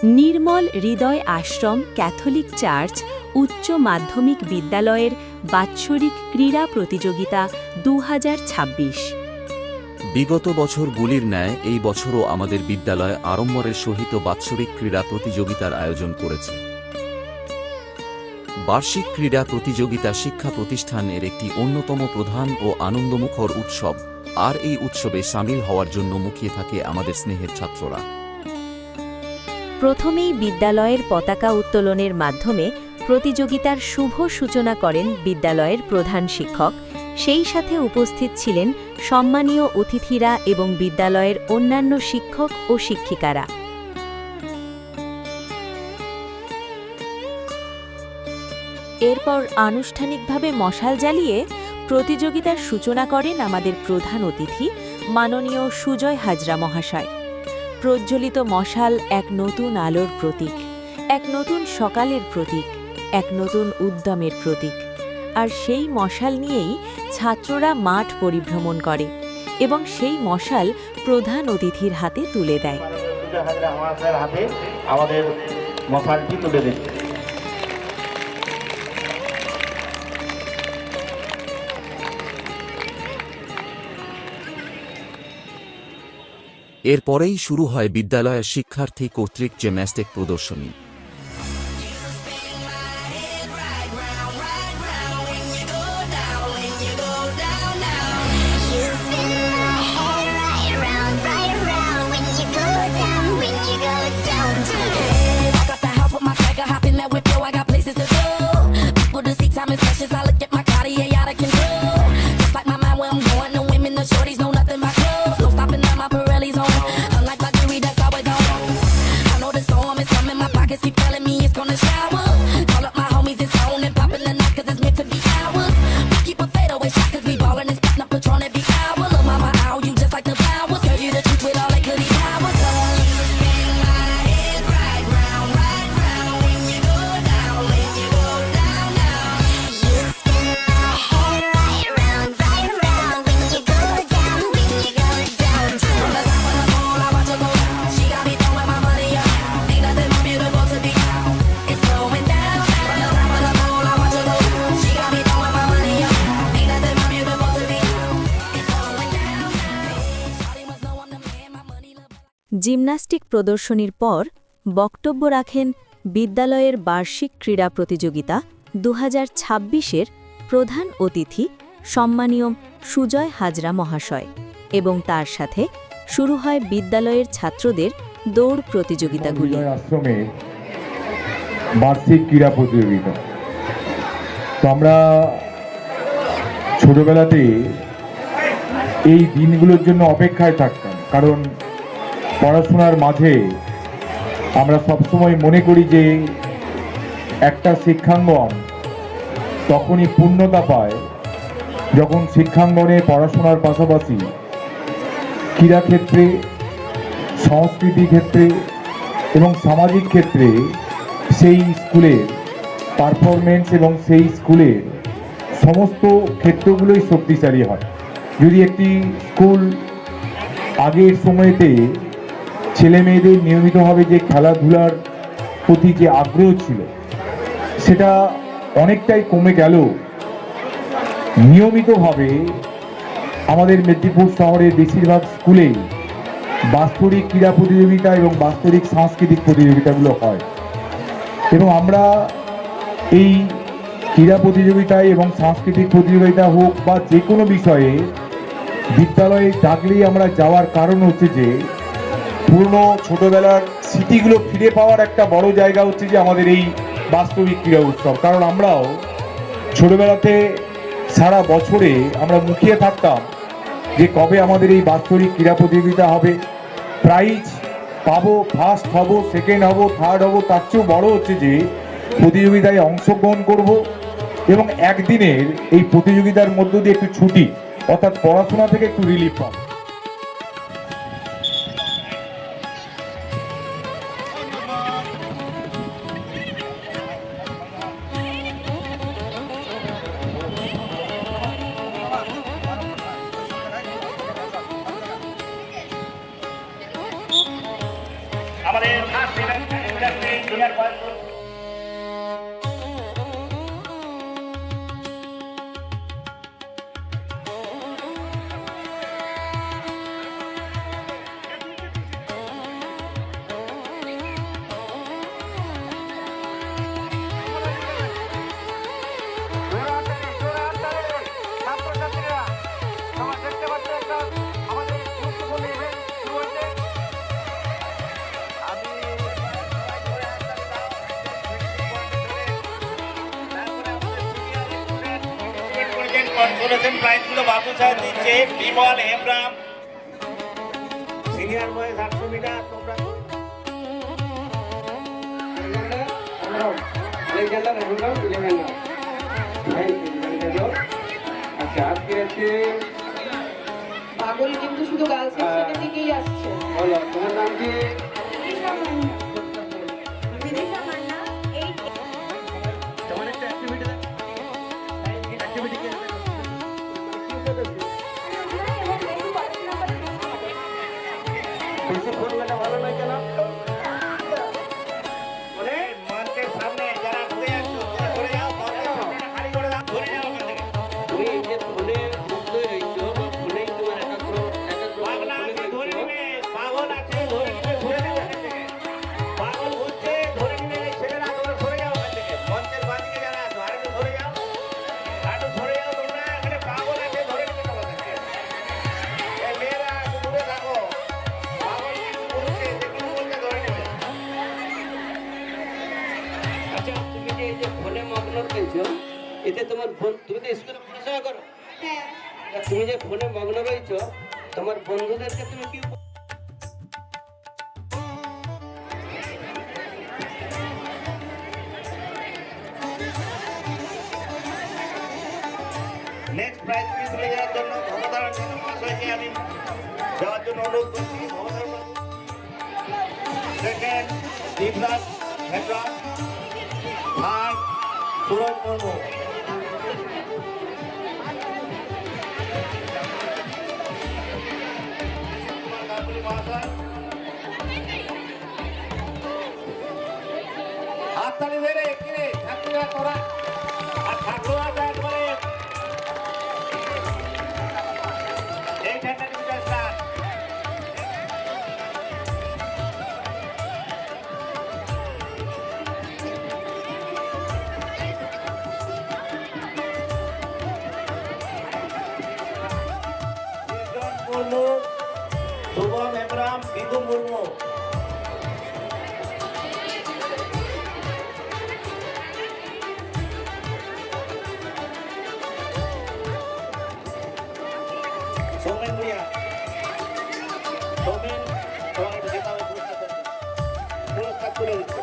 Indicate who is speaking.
Speaker 1: নির্মল হৃদয় আশ্রম Catholic church উচ্চ মাধ্যমিক বিদ্যালয়ের বাৎসরিক ক্রীড়া প্রতিযোগিতা 2026।
Speaker 2: বিগত বছরগুলির ন্যায় এই বছরও আমাদের বিদ্যালয় আড়ম্বরের সহিত বাৎসরিক ক্রীড়া প্রতিযোগিতার আয়োজন করেছে। বার্ষিক ক্রীড়া প্রতিযোগিতা শিক্ষা প্রতিষ্ঠানের একটি অন্যতম প্রধান ও আনন্দমুখর উৎসব, আর এই উৎসবে সামিল হওয়ার জন্য মুখিয়ে থাকে আমাদের স্নেহের ছাত্ররা।
Speaker 1: প্রথমেই বিদ্যালয়ের পতাকা উত্তোলনের মাধ্যমে প্রতিযোগিতার শুভ সূচনা করেন বিদ্যালয়ের প্রধান শিক্ষক। সেই সাথে উপস্থিত ছিলেন সম্মানীয় অতিথিরা এবং বিদ্যালয়ের অন্যান্য শিক্ষক ও শিক্ষিকারা। এরপর আনুষ্ঠানিকভাবে মশাল জ্বালিয়ে প্রতিযোগিতার সূচনা করেন আমাদের প্রধান অতিথি মাননীয় সুজয় হাজরা মহাশয়। প্রজ্বলিত মশাল এক নতুন আলোর প্রতীক, এক নতুন সকালের প্রতীক, এক নতুন উদ্যমের প্রতীক। আর সেই মশাল নিয়েই ছাত্ররা মাঠ পরিভ্রমণ করে এবং সেই মশাল প্রধান অতিথির হাতে তুলে দেয়।
Speaker 3: আমাদের মশালটি তুলে দিন।
Speaker 2: এরপরেই শুরু হয় বিদ্যালয়ের শিক্ষার্থী কর্তৃক জিমন্যাস্টিক প্রদর্শনী।
Speaker 1: জিমন্যাস্টিক প্রদর্শনীর পর বক্তব্য রাখেন বিদ্যালয়ের বার্ষিক ক্রীড়া প্রতিযোগিতা 2026-এর প্রধান অতিথি সম্মানীয় সুজয় হাজরা মহাশয় এবং তার সাথে শুরু হয় বিদ্যালয়ের ছাত্রদের দৌড় প্রতিযোগিতাগুলি।
Speaker 4: আশ্রমের বার্ষিক ক্রীড়া প্রতিযোগিতা তো আমরা ছোটবেলাতে এই দিনগুলোর জন্য অপেক্ষায় থাকতাম, কারণ পড়াশোনার মাঝে আমরা সবসময় মনে করি যে একটা শিক্ষাঙ্গন তখনই পূর্ণতা পায় যখন শিক্ষাঙ্গনে পড়াশোনার পাশাপাশি ক্রীড়াক্ষেত্রে, সংস্কৃতি ক্ষেত্রে এবং সামাজিক ক্ষেত্রে সেই স্কুলের পারফরমেন্স এবং সেই স্কুলের সমস্ত ক্ষেত্রগুলোই শক্তিশালী হয়। যদি একটি স্কুল আগের সময়তে ছেলে মেয়েদের নিয়মিতভাবে যে খেলাধুলার প্রতি যে আগ্রহ ছিল সেটা অনেকটাই কমে গেল, নিয়মিতভাবে আমাদের মেদিনীপুর শহরের বেশিরভাগ স্কুলেই বাৎসরিক ক্রীড়া প্রতিযোগিতা এবং বাৎসরিক সাংস্কৃতিক প্রতিযোগিতাগুলো হয় এবং আমরা এই ক্রীড়া প্রতিযোগিতায় এবং সাংস্কৃতিক প্রতিযোগিতা হোক বা যে কোনো বিষয়ে বিদ্যালয়ে ডাকলেই আমরা যাওয়ার কারণ হচ্ছে যে পুরনো ছোটবেলার স্মৃতিগুলো ফিরে পাওয়ার একটা বড় জায়গা হচ্ছে যে আমাদের এই বাস্তবিক ক্রীড়া উৎসব। কারণ আমরাও ছোটবেলাতে সারা বছরে আমরা মুখিয়ে থাকতাম যে কবে আমাদের এই বাৎসরিক ক্রীড়া প্রতিযোগিতা হবে, প্রাইজ পাবো, ফার্স্ট হব, সেকেন্ড হব, থার্ড হব। তার চেয়েও বড় হচ্ছে যে প্রতিযোগিতায় অংশগ্রহণ করব এবং একদিনের এই প্রতিযোগিতার মধ্য দিয়ে একটু ছুটি, অর্থাৎ পড়াশোনা থেকে একটু রিলিফ পাবো।
Speaker 3: আমাদের সিনিয়র পয়েন্ট করেছেন প্রাইজগুলো বাবু সাহেব দিচ্ছে Bimal Hembram senior boys 800 metre তোমরা
Speaker 5: আচ্ছা আজকে আছে
Speaker 6: পাগল কিন্তু শুধু গার্লস সেকশনের দিকেই আসছে।
Speaker 5: বলো তোমার নাম কি? বেশি ফোনটা ভালো নয় কেন?
Speaker 3: মঞ্চের সামনে যারা ঘুরে আসছো তারা ঘুরে যাও খালি করে দাও ঘুরে যাও ওখান থেকে
Speaker 5: তুমি এই যে ফোনে মুগ্ধ হয়েছো বা ফোনেই তোমার একাগ্র
Speaker 3: পাগলা আছে ধরে নেবে পাগল আছে ধরে নেবে ঘুরে যাও ওখান থেকে পাগল ঘুরছে ধরে নেবে এই ছেলেরা তোমরা সরে যাও ওখান থেকে মঞ্চের বাদিকে যারা আছো আর একটু সরে যাও তোমরা এখানে পাগল আছে ধরে নেবে তোমাদেরকে এই মেয়েরা একটু দূরে থাকো পাগল কিন্তু ঘুরছে যে কিন্তু বলতে ধরে নেবে
Speaker 5: আচ্ছা তুমি যে এই যে ফোনে মগ্ন রয়েছো এতে তোমার তুমি তো স্কুলে পড়াশোনা করো
Speaker 6: হ্যাঁ,
Speaker 5: তুমি যে ফোনে মগ্ন রয়েছো তোমার বন্ধুদেরকে তুমি কি
Speaker 3: নেক্সট প্রাইজ তুলে যাওয়ার জন্য ভবতারণ মহাশয়কে আমি যাওয়ার জন্য অনুরোধ করছি ভবতারণ সেকেন্ড দীপরাজ হেমরাম থার্ড সুরজ মুর্মু মহাশয় হাততালি ধরে কিনে ছাত্রীরা তোরা আর ছাত্ররা একবারে এই ঠান্ডা মিটার স্টার্ট মুর্মু শুভম হেমরাম বিদু মুর্মু সৌমেন ভুঁইয়া সৌমেন তোমাকে যেতে হবে পুরস্কার করে পুরস্কার তুলে দিচ্ছে